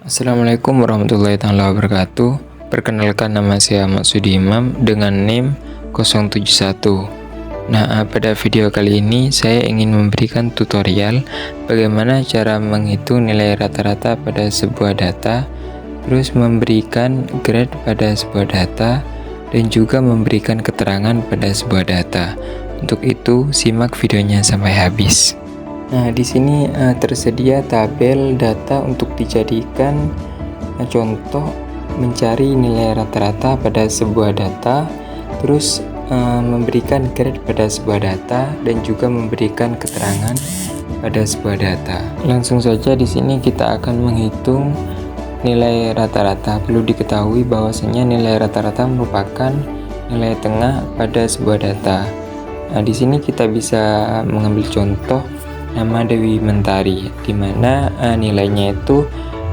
Assalamualaikum warahmatullahi wabarakatuh. Perkenalkan, nama saya Maksudi Imam dengan NIM 071. Pada video kali ini saya ingin memberikan tutorial bagaimana cara menghitung nilai rata-rata pada sebuah data, terus memberikan grade pada sebuah data, dan juga memberikan keterangan pada sebuah data. Untuk itu, simak videonya sampai habis. Di sini tersedia tabel data untuk dijadikan contoh mencari nilai rata-rata pada sebuah data, terus memberikan grade pada sebuah data, dan juga memberikan keterangan pada sebuah data. Langsung saja di sini kita akan menghitung nilai rata-rata. Perlu diketahui bahwasanya nilai rata-rata merupakan nilai tengah pada sebuah data. Di sini kita bisa mengambil contoh nama Dewi Mentari, dimana nilainya itu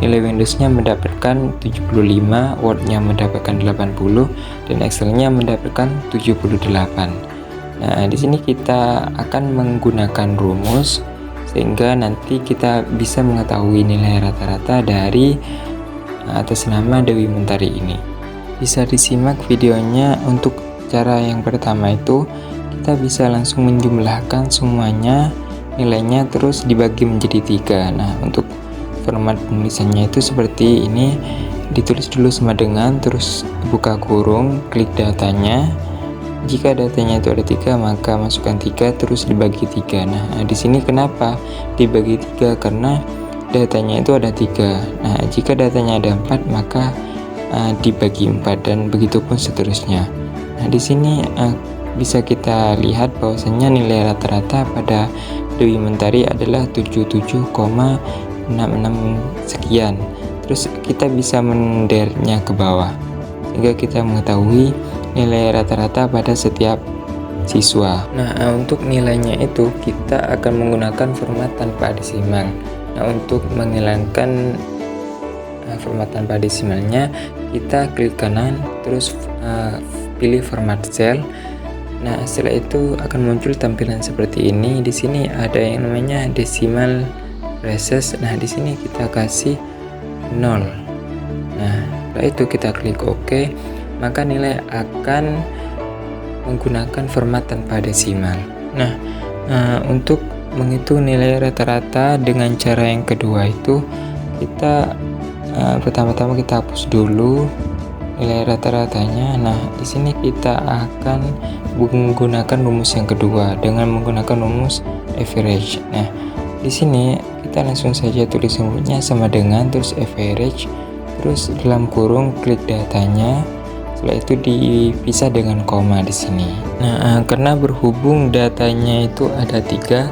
nilai Windowsnya mendapatkan 75, Wordnya mendapatkan 80, dan Excelnya mendapatkan 78. Di sini kita akan menggunakan rumus sehingga nanti kita bisa mengetahui nilai rata-rata dari atas nama Dewi Mentari ini. Bisa disimak videonya. Untuk cara yang pertama itu kita bisa langsung menjumlahkan semuanya nilainya, terus dibagi menjadi 3. Untuk format penulisannya itu seperti ini, ditulis dulu sama dengan, terus buka kurung, klik datanya. Jika datanya itu ada 3, maka masukkan 3, terus dibagi 3. Di sini kenapa dibagi 3? Karena datanya itu ada 3. Jika datanya ada 4, maka dibagi 4, dan begitu pun seterusnya. Di sini bisa kita lihat bahwasanya nilai rata-rata pada Dewi Mentari adalah 77,66 sekian. Terus kita bisa mendernya ke bawah sehingga kita mengetahui nilai rata-rata pada setiap siswa. Untuk nilainya itu kita akan menggunakan format tanpa desimal. Untuk menghilangkan format tanpa desimalnya, kita klik kanan, terus pilih format cell. Setelah itu akan muncul tampilan seperti ini. Di sini ada yang namanya decimal places. Di sini kita kasih 0. Setelah itu kita klik OK, maka nilai akan menggunakan format tanpa desimal. Untuk menghitung nilai rata-rata dengan cara yang kedua itu kita pertama-tama kita hapus dulu nilai rata-ratanya. Di sini kita akan menggunakan rumus yang kedua dengan menggunakan rumus average. Di sini kita langsung saja tulis rumusnya sama dengan, terus average, terus dalam kurung klik datanya. Setelah itu dipisah dengan koma di sini. Karena berhubung datanya itu ada 3,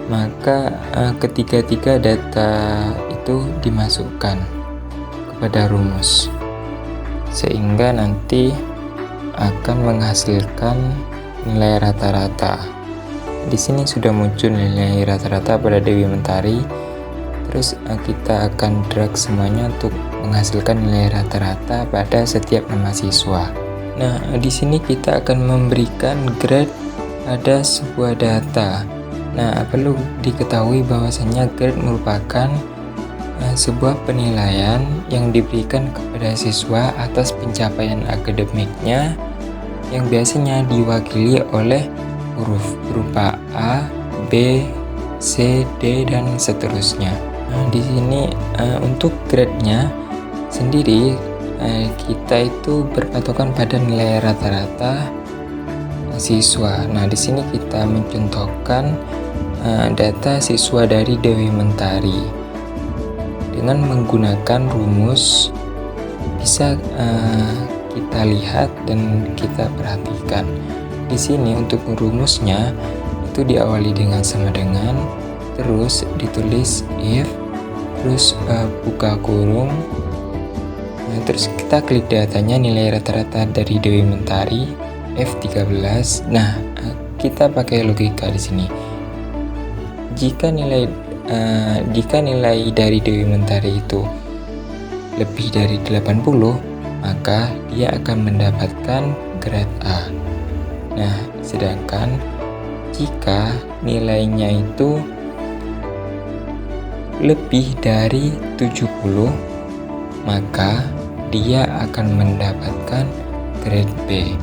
maka ketiga-tiga data itu dimasukkan kepada rumus, sehingga nanti akan menghasilkan nilai rata-rata. Di sini sudah muncul nilai rata-rata pada Dewi Mentari. Terus kita akan drag semuanya untuk menghasilkan nilai rata-rata pada setiap nama siswa. Di sini kita akan memberikan grade pada sebuah data. Perlu diketahui bahwasanya grade merupakan sebuah penilaian yang diberikan kepada siswa atas pencapaian akademiknya yang biasanya diwakili oleh huruf berupa A, B, C, D, dan seterusnya. Di sini untuk grade-nya sendiri kita itu berpatokan pada nilai rata-rata siswa. Di sini kita mencontohkan data siswa dari Dewi Mentari dengan menggunakan rumus. Bisa kita lihat dan kita perhatikan. Di sini untuk rumusnya itu diawali dengan sama dengan, terus ditulis if, terus buka kurung, terus kita klik datanya nilai rata-rata dari Dewi Mentari F13. Kita pakai logika di sini. Jika nilai dari Dewi Mentari itu lebih dari 80, maka dia akan mendapatkan grade A. Sedangkan jika nilainya itu lebih dari 70, maka dia akan mendapatkan grade B.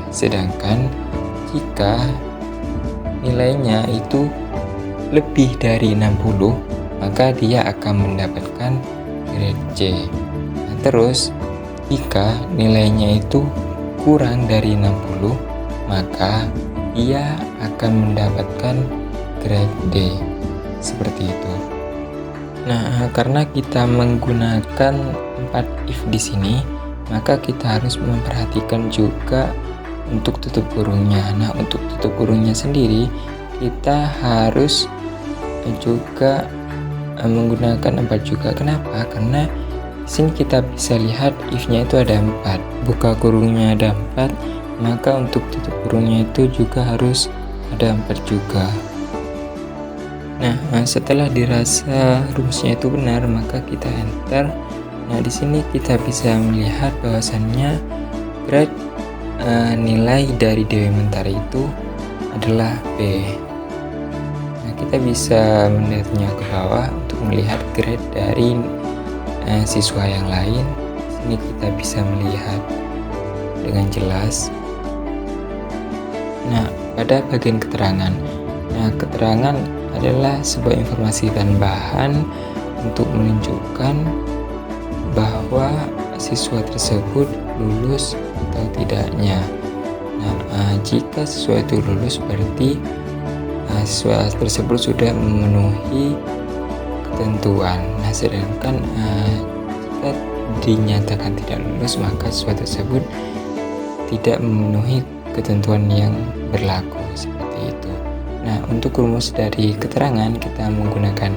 Sedangkan jika nilainya itu lebih dari 60, maka dia akan mendapatkan grade C. Nah, terus jika nilainya itu kurang dari 60, maka ia akan mendapatkan grade D. Seperti itu. Nah, karena kita menggunakan 4 if di sini, maka kita harus memperhatikan juga untuk tutup kurungnya. Nah, untuk tutup kurungnya sendiri kita harus juga menggunakan 4 juga. Kenapa? Karena di sini kita bisa lihat if-nya itu ada 4, buka kurungnya ada 4, maka untuk tutup kurungnya itu juga harus ada 4 juga. Nah, setelah dirasa rumusnya itu benar, maka kita enter. Nah, di sini kita bisa melihat bahwasannya grade nilai dari Dewi Mentari itu adalah B. Nah, kita bisa melihatnya ke bawah untuk melihat grade dari siswa yang lain. Di sini kita bisa melihat dengan jelas. Nah, pada bagian keterangan. Nah, keterangan adalah sebuah informasi tambahan untuk menunjukkan bahwa siswa tersebut lulus atau tidaknya. Nah, jika siswa itu lulus berarti siswa tersebut sudah memenuhi ketentuan. Nah, sedangkan jika dinyatakan tidak lulus, maka siswa tersebut tidak memenuhi ketentuan yang berlaku. Seperti itu. Nah, untuk rumus dari keterangan kita menggunakan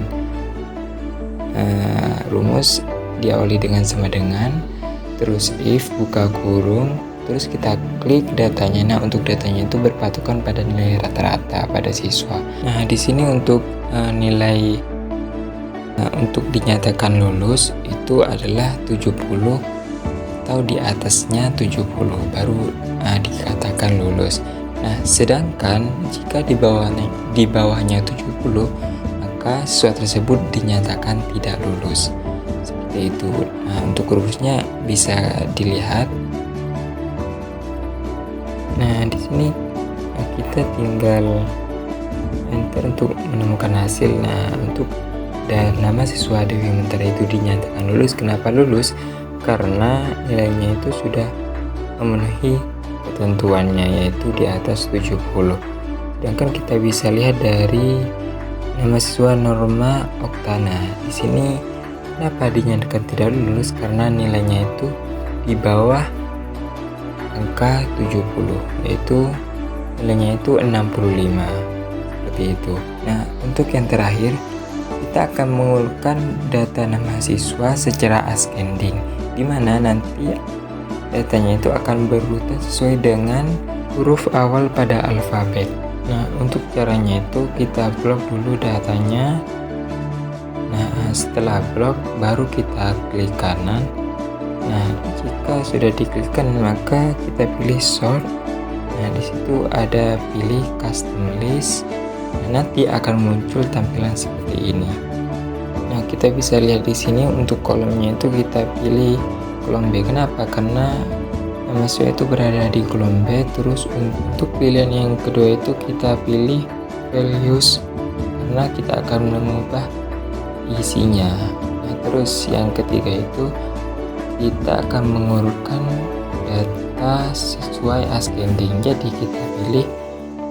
rumus diawali dengan sama dengan, terus if buka kurung, terus kita klik datanya. Nah, untuk datanya itu berpatokan pada nilai rata-rata pada siswa. Nah, di sini untuk nilai untuk dinyatakan lulus itu adalah 70 atau di atasnya 70 baru dikatakan lulus. Nah, sedangkan jika di bawahnya 70, maka siswa tersebut dinyatakan tidak lulus. Seperti itu. Nah, untuk rumusnya bisa dilihat. Nah, di sini kita tinggal enter untuk menemukan hasil. Nah, untuk nama siswa Dewi Mentari itu dinyatakan lulus. Kenapa lulus? Karena nilainya itu sudah memenuhi ketentuannya, yaitu di atas 70. Sedangkan kita bisa lihat dari nama siswa Norma Oktana. Di sini kenapa dinyatakan tidak lulus? Karena nilainya itu di bawah angka 70, yaitu nilainya itu 65. Seperti itu. Nah, untuk yang terakhir kita akan mengurutkan data nama siswa secara ascending, di mana nanti datanya itu akan berurutan sesuai dengan huruf awal pada alfabet. Nah, untuk caranya itu kita blok dulu datanya. Nah, setelah blok baru kita klik kanan. Nah, jika sudah diklik kanan maka kita pilih sort. Nah, di situ ada pilih custom list. Nah, nanti akan muncul tampilan seperti ini. Nah, kita bisa lihat di sini untuk kolomnya itu kita pilih kolom B. Kenapa? Karena nama siswa itu berada di kolom B. Terus untuk pilihan yang kedua itu kita pilih values karena kita akan mengubah isinya. Nah, terus yang ketiga itu kita akan mengurutkan data sesuai ascending. Jadi kita pilih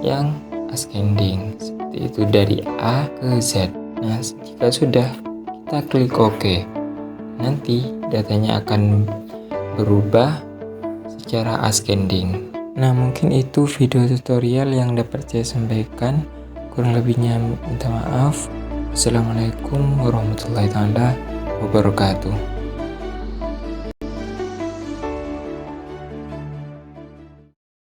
yang ascending seperti itu dari A ke Z. Nah, jika sudah kita klik OK. Nanti datanya akan berubah secara ascending. Nah, mungkin itu video tutorial yang dapat saya sampaikan. Kurang lebihnya minta maaf. Assalamualaikum warahmatullahi wabarakatuh.